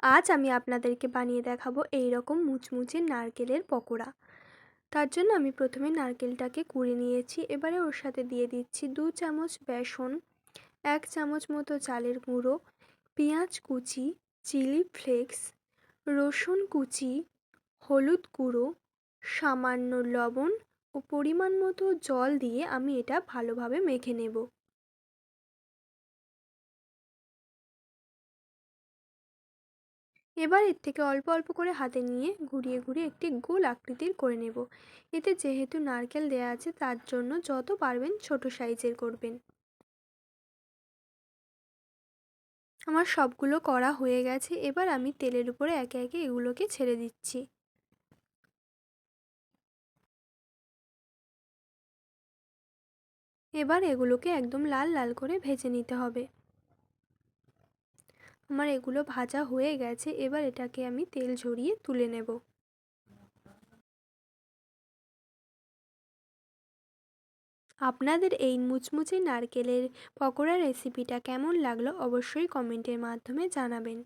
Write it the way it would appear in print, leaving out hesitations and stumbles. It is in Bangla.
আজ আমি আপনাদেরকে বানিয়ে দেখাবো এই রকম মুচমুচে নারকেলের পকোড়া। তার জন্য আমি প্রথমে নারকেলটাকে কুড়ে নিয়েছি। এবারে ওর সাথে দিয়ে দিচ্ছি 2 চামচ বেসন, 1 চামচ মতো চালের গুঁড়ো, পেঁয়াজ কুচি, চিলি ফ্লেক্স, রসুন কুচি, হলুদ গুঁড়ো, সামান্য লবণ ও পরিমাণ মতো জল দিয়ে আমি এটা ভালোভাবে মেখে নেব। এবার এর থেকে অল্প অল্প করে হাতে নিয়ে ঘুরিয়ে ঘুরিয়ে একটি গোল আকৃতির করে নেব। এতে যেহেতু নারকেল দেয়া আছে তার জন্য যত পারবেন ছোট সাইজের করবেন। আমার সবগুলো করা হয়ে গেছে। এবার আমি তেলের উপরে একে একে এগুলোকে ছেড়ে দিচ্ছি। এবার এগুলোকে একদম লাল লাল করে ভেজে নিতে হবে। আমার এগুলো ভাজা হয়ে গেছে। এবার এটাকে আমি তেল ঝরিয়ে তুলে নেব। আপনাদের এই মুচমুচে নারকেলের পকোড়া রেসিপিটা কেমন লাগলো অবশ্যই কমেন্টের মাধ্যমে জানাবেন।